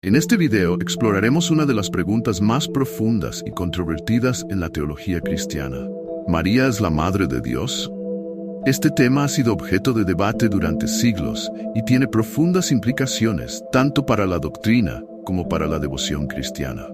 En este video exploraremos una de las preguntas más profundas y controvertidas en la teología cristiana. ¿María es la Madre de Dios? Este tema ha sido objeto de debate durante siglos y tiene profundas implicaciones tanto para la doctrina como para la devoción cristiana.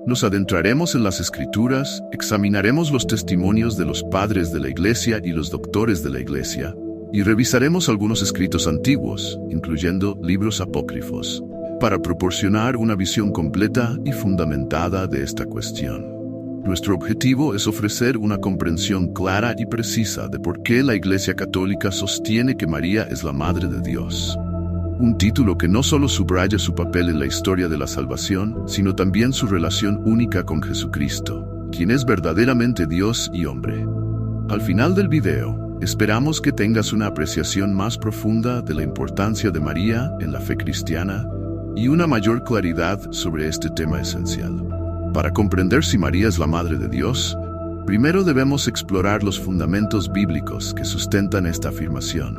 Nos adentraremos en las Escrituras, examinaremos los testimonios de los padres de la Iglesia y los doctores de la Iglesia, y revisaremos algunos escritos antiguos, incluyendo libros apócrifos, para proporcionar una visión completa y fundamentada de esta cuestión. Nuestro objetivo es ofrecer una comprensión clara y precisa de por qué la Iglesia Católica sostiene que María es la Madre de Dios. Un título que no solo subraya su papel en la historia de la salvación, sino también su relación única con Jesucristo, quien es verdaderamente Dios y hombre. Al final del video, esperamos que tengas una apreciación más profunda de la importancia de María en la fe cristiana y una mayor claridad sobre este tema esencial. Para comprender si María es la Madre de Dios, primero debemos explorar los fundamentos bíblicos que sustentan esta afirmación.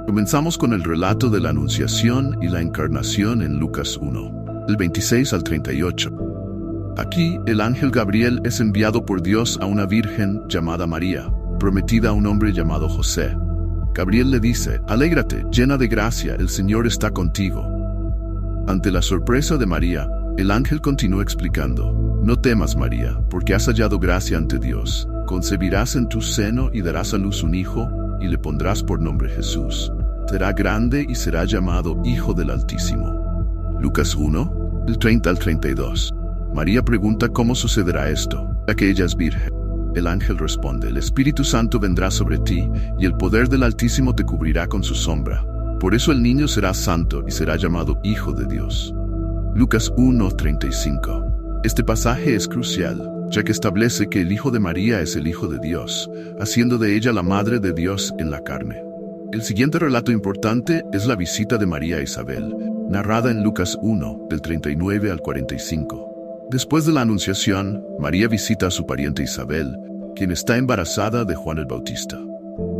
Comenzamos con el relato de la Anunciación y la Encarnación en Lucas 1, del 26 al 38. Aquí, el ángel Gabriel es enviado por Dios a una virgen llamada María, prometida a un hombre llamado José. Gabriel le dice: «Alégrate, llena de gracia, el Señor está contigo». Ante la sorpresa de María, el ángel continuó explicando: «No temas, María, porque has hallado gracia ante Dios. Concebirás en tu seno y darás a luz un hijo, y le pondrás por nombre Jesús. Será grande y será llamado Hijo del Altísimo». Lucas 1, del 30 al 32. María pregunta cómo sucederá esto, ya que ella es virgen. El ángel responde: «El Espíritu Santo vendrá sobre ti, y el poder del Altísimo te cubrirá con su sombra. Por eso el niño será santo y será llamado Hijo de Dios». Lucas 1:35. Este pasaje es crucial, ya que establece que el Hijo de María es el Hijo de Dios, haciendo de ella la Madre de Dios en la carne. El siguiente relato importante es la visita de María a Isabel, narrada en Lucas 1, del 39 al 45. Después de la Anunciación, María visita a su pariente Isabel, quien está embarazada de Juan el Bautista.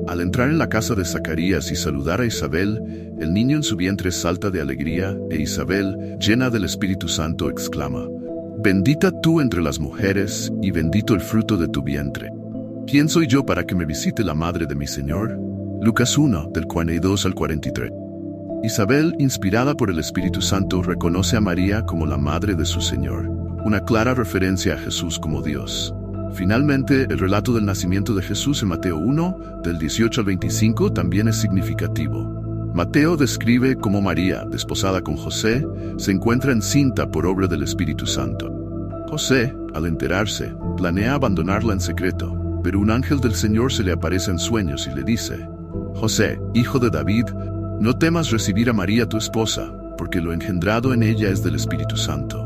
Al entrar en la casa de Zacarías y saludar a Isabel, el niño en su vientre salta de alegría, e Isabel, llena del Espíritu Santo, exclama: «Bendita tú entre las mujeres, y bendito el fruto de tu vientre. ¿Quién soy yo para que me visite la madre de mi Señor?». Lucas 1, del 42 al 43. Isabel, inspirada por el Espíritu Santo, reconoce a María como la madre de su Señor, una clara referencia a Jesús como Dios. Finalmente, el relato del nacimiento de Jesús en Mateo 1, del 18 al 25, también es significativo. Mateo describe cómo María, desposada con José, se encuentra encinta por obra del Espíritu Santo. José, al enterarse, planea abandonarla en secreto, pero un ángel del Señor se le aparece en sueños y le dice: «José, hijo de David, no temas recibir a María tu esposa, porque lo engendrado en ella es del Espíritu Santo.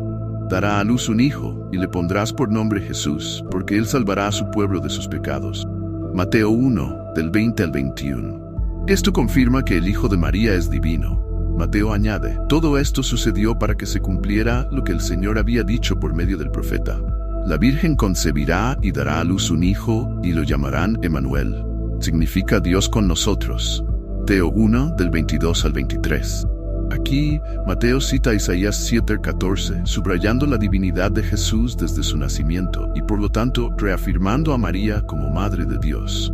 Dará a luz un hijo, y le pondrás por nombre Jesús, porque él salvará a su pueblo de sus pecados». Mateo 1, del 20 al 21. Esto confirma que el Hijo de María es divino. Mateo añade: «Todo esto sucedió para que se cumpliera lo que el Señor había dicho por medio del profeta. La Virgen concebirá y dará a luz un hijo, y lo llamarán Emmanuel». Significa Dios con nosotros. Mateo 1, del 22 al 23. Aquí, Mateo cita a Isaías 7:14, subrayando la divinidad de Jesús desde su nacimiento y por lo tanto reafirmando a María como Madre de Dios.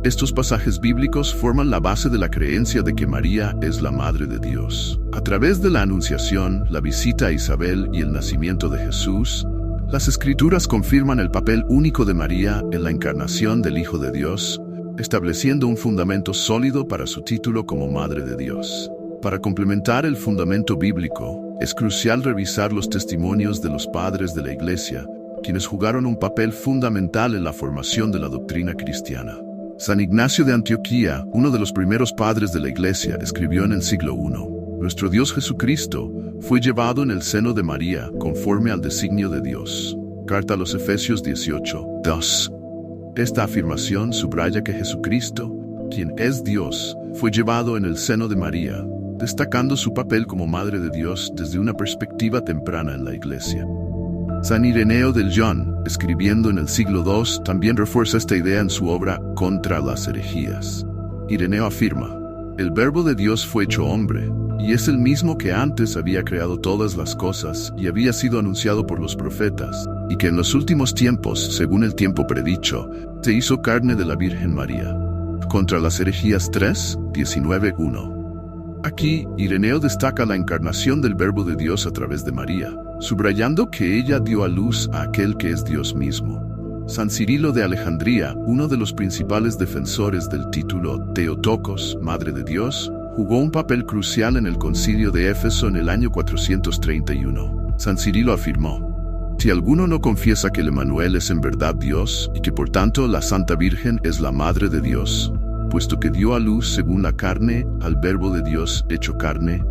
Estos pasajes bíblicos forman la base de la creencia de que María es la Madre de Dios. A través de la Anunciación, la visita a Isabel y el nacimiento de Jesús, las Escrituras confirman el papel único de María en la encarnación del Hijo de Dios, estableciendo un fundamento sólido para su título como Madre de Dios. Para complementar el fundamento bíblico, es crucial revisar los testimonios de los padres de la Iglesia, quienes jugaron un papel fundamental en la formación de la doctrina cristiana. San Ignacio de Antioquía, uno de los primeros padres de la Iglesia, escribió en el siglo I: «Nuestro Dios Jesucristo fue llevado en el seno de María conforme al designio de Dios». Carta a los Efesios 18:2. Esta afirmación subraya que Jesucristo, quien es Dios, fue llevado en el seno de María, destacando su papel como Madre de Dios desde una perspectiva temprana en la Iglesia. San Ireneo de Lyon, escribiendo en el siglo II, también refuerza esta idea en su obra Contra las herejías. Ireneo afirma: El Verbo de Dios fue hecho hombre, y es el mismo que antes había creado todas las cosas y había sido anunciado por los profetas, y que en los últimos tiempos, según el tiempo predicho, se hizo carne de la Virgen María. Contra las herejías 3, 19:1. Aquí, Ireneo destaca la encarnación del Verbo de Dios a través de María, subrayando que ella dio a luz a aquel que es Dios mismo. San Cirilo de Alejandría, uno de los principales defensores del título Theotokos, Madre de Dios, jugó un papel crucial en el concilio de Éfeso en el año 431. San Cirilo afirmó: si alguno no confiesa que el Emmanuel es en verdad Dios y que por tanto la Santa Virgen es la Madre de Dios, puesto que dio a luz según la carne al Verbo de Dios hecho carne,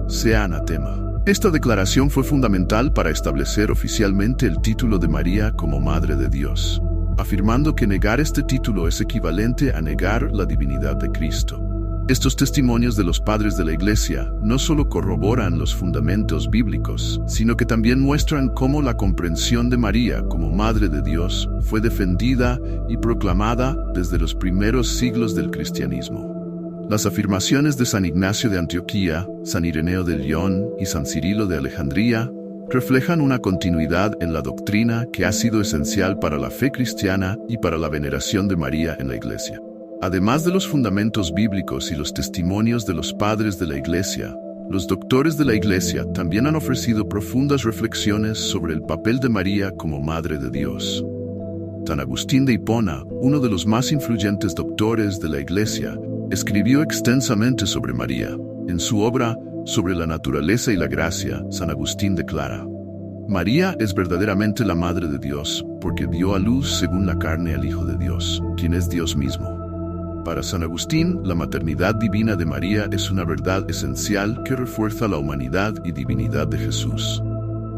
sea anatema. Esta declaración fue fundamental para establecer oficialmente el título de María como Madre de Dios, afirmando que negar este título es equivalente a negar la divinidad de Cristo. Estos testimonios de los padres de la Iglesia no solo corroboran los fundamentos bíblicos, sino que también muestran cómo la comprensión de María como Madre de Dios fue defendida y proclamada desde los primeros siglos del cristianismo. Las afirmaciones de San Ignacio de Antioquía, San Ireneo de Lyon y San Cirilo de Alejandría reflejan una continuidad en la doctrina que ha sido esencial para la fe cristiana y para la veneración de María en la Iglesia. Además de los fundamentos bíblicos y los testimonios de los padres de la Iglesia, los doctores de la Iglesia también han ofrecido profundas reflexiones sobre el papel de María como Madre de Dios. San Agustín de Hipona, uno de los más influyentes doctores de la Iglesia, escribió extensamente sobre María. En su obra Sobre la naturaleza y la gracia, San Agustín declara: María es verdaderamente la Madre de Dios, porque dio a luz según la carne al Hijo de Dios, quien es Dios mismo. Para San Agustín, la maternidad divina de María es una verdad esencial que refuerza la humanidad y divinidad de Jesús.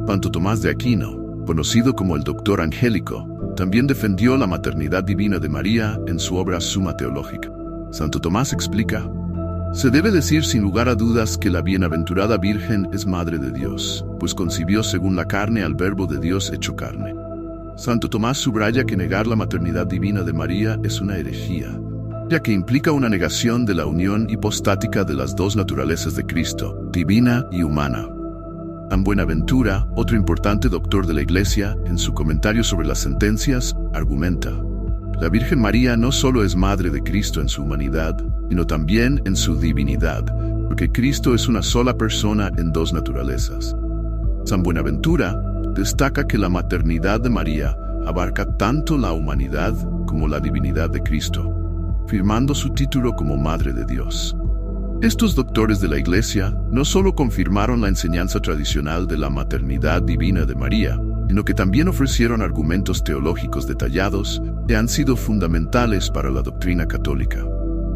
Santo Tomás de Aquino, conocido como el Doctor Angélico, también defendió la maternidad divina de María en su obra Summa Theologica. Santo Tomás explica: se debe decir sin lugar a dudas que la bienaventurada Virgen es Madre de Dios, pues concibió según la carne al Verbo de Dios hecho carne. Santo Tomás subraya que negar la maternidad divina de María es una herejía, ya que implica una negación de la unión hipostática de las dos naturalezas de Cristo, divina y humana. San Buenaventura, otro importante doctor de la Iglesia, en su comentario sobre las sentencias, argumenta: la Virgen María no solo es Madre de Cristo en su humanidad, sino también en su divinidad, porque Cristo es una sola persona en dos naturalezas. San Buenaventura destaca que la maternidad de María abarca tanto la humanidad como la divinidad de Cristo, firmando su título como Madre de Dios. Estos doctores de la Iglesia no solo confirmaron la enseñanza tradicional de la maternidad divina de María, sino que también ofrecieron argumentos teológicos detallados que han sido fundamentales para la doctrina católica.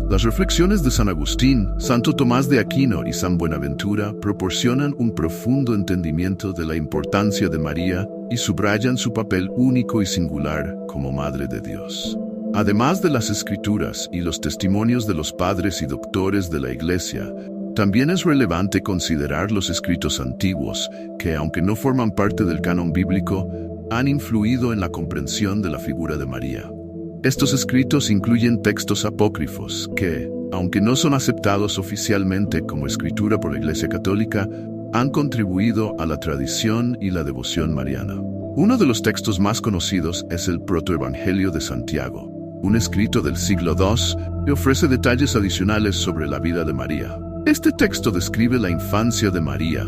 Las reflexiones de San Agustín, Santo Tomás de Aquino y San Buenaventura proporcionan un profundo entendimiento de la importancia de María y subrayan su papel único y singular como Madre de Dios. Además de las Escrituras y los testimonios de los padres y doctores de la Iglesia, también es relevante considerar los escritos antiguos que, aunque no forman parte del canon bíblico, han influido en la comprensión de la figura de María. Estos escritos incluyen textos apócrifos que, aunque no son aceptados oficialmente como escritura por la Iglesia Católica, han contribuido a la tradición y la devoción mariana. Uno de los textos más conocidos es el Protoevangelio de Santiago, un escrito del siglo II que ofrece detalles adicionales sobre la vida de María. Este texto describe la infancia de María,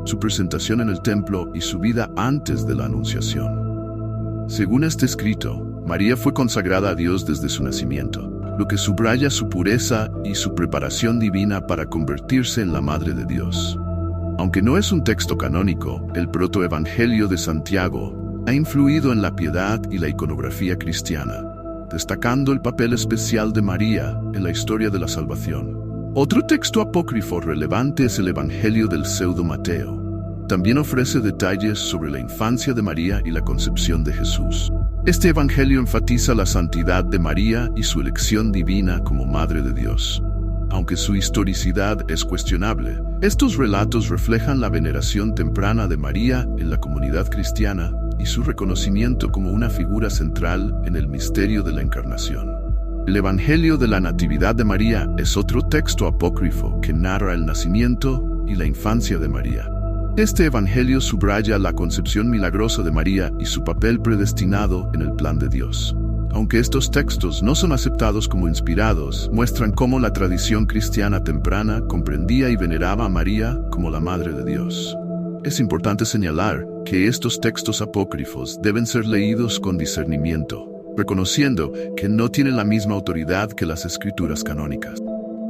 su presentación en el templo y su vida antes de la Anunciación. Según este escrito, María fue consagrada a Dios desde su nacimiento, lo que subraya su pureza y su preparación divina para convertirse en la Madre de Dios. Aunque no es un texto canónico, el Protoevangelio de Santiago ha influido en la piedad y la iconografía cristiana, destacando el papel especial de María en la historia de la salvación. Otro texto apócrifo relevante es el Evangelio del Pseudo Mateo. También ofrece detalles sobre la infancia de María y la concepción de Jesús. Este evangelio enfatiza la santidad de María y su elección divina como Madre de Dios. Aunque su historicidad es cuestionable, estos relatos reflejan la veneración temprana de María en la comunidad cristiana y su reconocimiento como una figura central en el misterio de la Encarnación. El Evangelio de la Natividad de María es otro texto apócrifo que narra el nacimiento y la infancia de María. Este Evangelio subraya la concepción milagrosa de María y su papel predestinado en el plan de Dios. Aunque estos textos no son aceptados como inspirados, muestran cómo la tradición cristiana temprana comprendía y veneraba a María como la Madre de Dios. Es importante señalar que estos textos apócrifos deben ser leídos con discernimiento, reconociendo que no tienen la misma autoridad que las escrituras canónicas.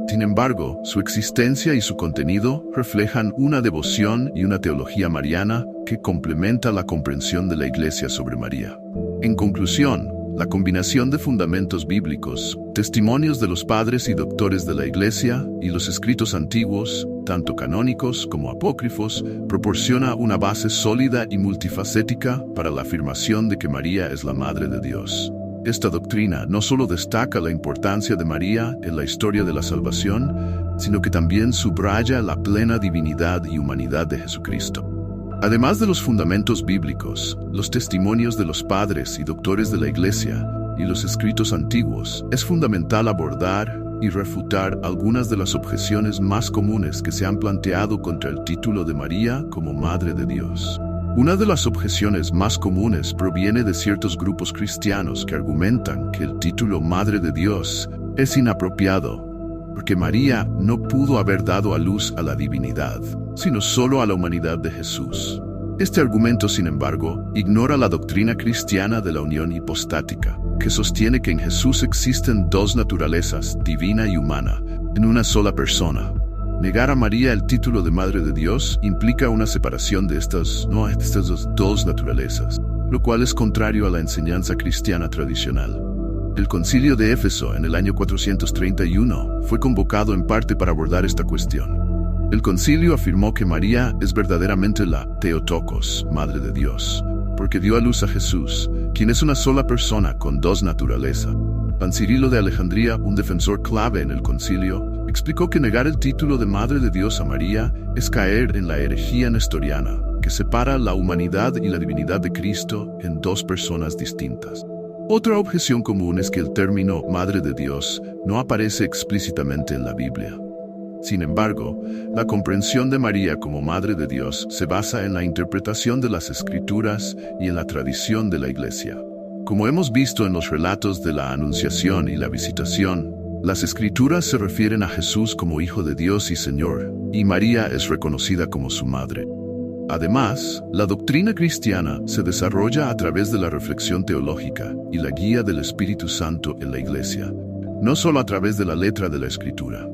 Sin embargo, su existencia y su contenido reflejan una devoción y una teología mariana que complementa la comprensión de la Iglesia sobre María. En conclusión, la combinación de fundamentos bíblicos, testimonios de los padres y doctores de la Iglesia y los escritos antiguos, tanto canónicos como apócrifos, proporciona una base sólida y multifacética para la afirmación de que María es la Madre de Dios. Esta doctrina no solo destaca la importancia de María en la historia de la salvación, sino que también subraya la plena divinidad y humanidad de Jesucristo. Además de los fundamentos bíblicos, los testimonios de los padres y doctores de la Iglesia y los escritos antiguos, es fundamental abordar y refutar algunas de las objeciones más comunes que se han planteado contra el título de María como Madre de Dios. Una de las objeciones más comunes proviene de ciertos grupos cristianos que argumentan que el título Madre de Dios es inapropiado, porque María no pudo haber dado a luz a la divinidad, sino solo a la humanidad de Jesús. Este argumento, sin embargo, ignora la doctrina cristiana de la unión hipostática, que sostiene que en Jesús existen dos naturalezas, divina y humana, en una sola persona. Negar a María el título de Madre de Dios implica una separación de estas dos naturalezas, lo cual es contrario a la enseñanza cristiana tradicional. El Concilio de Éfeso, en el año 431, fue convocado en parte para abordar esta cuestión. El concilio afirmó que María es verdaderamente la Theotokos, Madre de Dios, porque dio a luz a Jesús, quien es una sola persona con dos naturalezas. San Cirilo de Alejandría, un defensor clave en el concilio, explicó que negar el título de Madre de Dios a María es caer en la herejía nestoriana, que separa la humanidad y la divinidad de Cristo en dos personas distintas. Otra objeción común es que el término Madre de Dios no aparece explícitamente en la Biblia. Sin embargo, la comprensión de María como Madre de Dios se basa en la interpretación de las Escrituras y en la tradición de la Iglesia. Como hemos visto en los relatos de la Anunciación y la Visitación, las Escrituras se refieren a Jesús como Hijo de Dios y Señor, y María es reconocida como su Madre. Además, la doctrina cristiana se desarrolla a través de la reflexión teológica y la guía del Espíritu Santo en la Iglesia, no solo a través de la letra de la Escritura.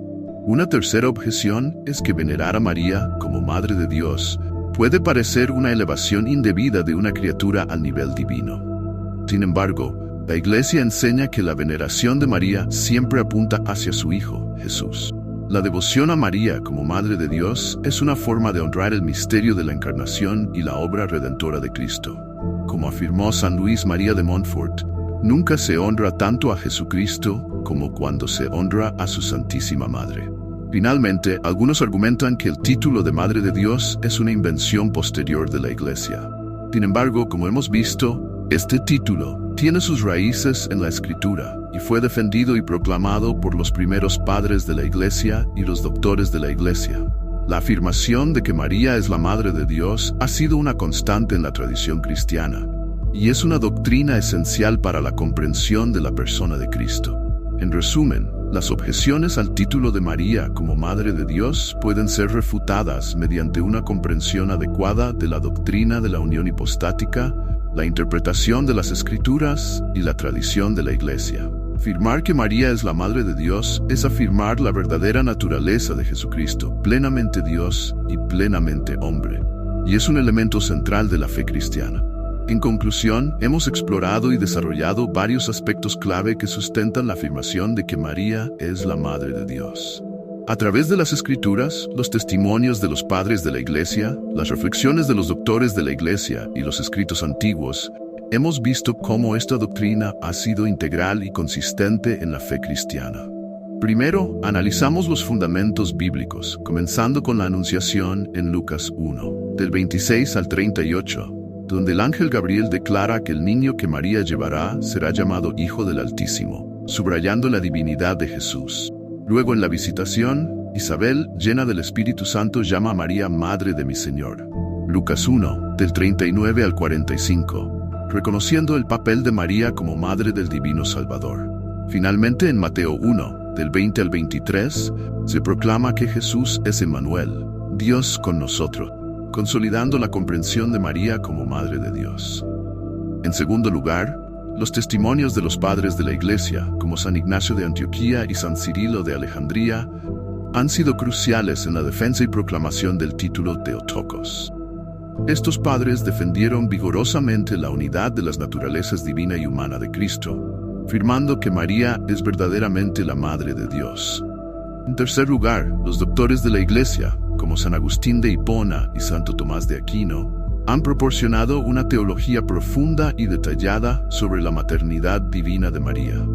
Una tercera objeción es que venerar a María como Madre de Dios puede parecer una elevación indebida de una criatura al nivel divino. Sin embargo, la Iglesia enseña que la veneración de María siempre apunta hacia su Hijo, Jesús. La devoción a María como Madre de Dios es una forma de honrar el misterio de la Encarnación y la obra redentora de Cristo. Como afirmó San Luis María de Montfort, nunca se honra tanto a Jesucristo como cuando se honra a su Santísima Madre. Finalmente, algunos argumentan que el título de Madre de Dios es una invención posterior de la Iglesia. Sin embargo, como hemos visto, este título tiene sus raíces en la Escritura y fue defendido y proclamado por los primeros padres de la Iglesia y los doctores de la Iglesia. La afirmación de que María es la Madre de Dios ha sido una constante en la tradición cristiana y es una doctrina esencial para la comprensión de la persona de Cristo. En resumen, las objeciones al título de María como Madre de Dios pueden ser refutadas mediante una comprensión adecuada de la doctrina de la unión hipostática, la interpretación de las Escrituras y la tradición de la Iglesia. Afirmar que María es la Madre de Dios es afirmar la verdadera naturaleza de Jesucristo, plenamente Dios y plenamente hombre, y es un elemento central de la fe cristiana. En conclusión, hemos explorado y desarrollado varios aspectos clave que sustentan la afirmación de que María es la Madre de Dios. A través de las Escrituras, los testimonios de los padres de la Iglesia, las reflexiones de los doctores de la Iglesia y los escritos antiguos, hemos visto cómo esta doctrina ha sido integral y consistente en la fe cristiana. Primero, analizamos los fundamentos bíblicos, comenzando con la Anunciación en Lucas 1, del 26 al 38, donde el ángel Gabriel declara que el niño que María llevará será llamado Hijo del Altísimo. subrayando la divinidad de Jesús. Luego en la visitación, Isabel, llena del Espíritu Santo, llama a María Madre de mi Señor. Lucas 1, del 39 al 45, reconociendo el papel de María como Madre del Divino Salvador. Finalmente en Mateo 1, del 20 al 23, se proclama que Jesús es Emmanuel, Dios con nosotros, consolidando la comprensión de María como Madre de Dios. En segundo lugar, los testimonios de los padres de la Iglesia, como San Ignacio de Antioquía y San Cirilo de Alejandría, han sido cruciales en la defensa y proclamación del título Theotokos. Estos padres defendieron vigorosamente la unidad de las naturalezas divina y humana de Cristo, afirmando que María es verdaderamente la Madre de Dios. En tercer lugar, los doctores de la Iglesia, como San Agustín de Hipona y Santo Tomás de Aquino, han proporcionado una teología profunda y detallada sobre la maternidad divina de María.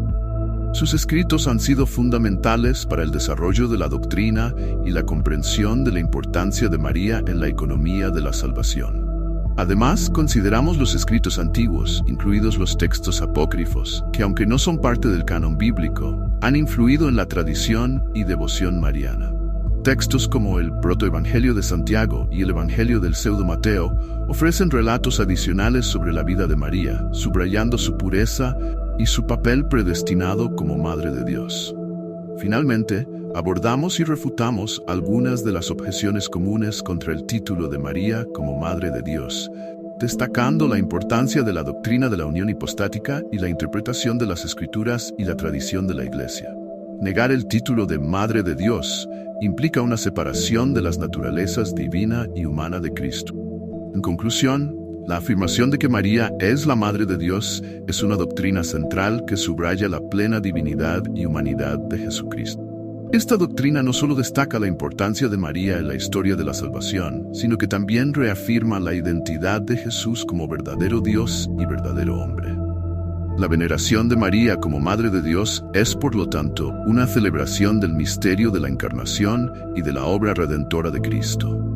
Sus escritos han sido fundamentales para el desarrollo de la doctrina y la comprensión de la importancia de María en la economía de la salvación. Además, consideramos los escritos antiguos, incluidos los textos apócrifos, que aunque no son parte del canon bíblico, han influido en la tradición y devoción mariana. Textos como el Protoevangelio de Santiago y el Evangelio del Pseudo Mateo ofrecen relatos adicionales sobre la vida de María, subrayando su pureza y su papel predestinado como Madre de Dios. Finalmente, abordamos y refutamos algunas de las objeciones comunes contra el título de María como Madre de Dios, destacando la importancia de la doctrina de la unión hipostática y la interpretación de las Escrituras y la tradición de la Iglesia. Negar el título de Madre de Dios implica una separación de las naturalezas divina y humana de Cristo. En conclusión, la afirmación de que María es la Madre de Dios es una doctrina central que subraya la plena divinidad y humanidad de Jesucristo. Esta doctrina no solo destaca la importancia de María en la historia de la salvación, sino que también reafirma la identidad de Jesús como verdadero Dios y verdadero hombre. La veneración de María como Madre de Dios es, por lo tanto, una celebración del misterio de la Encarnación y de la obra redentora de Cristo.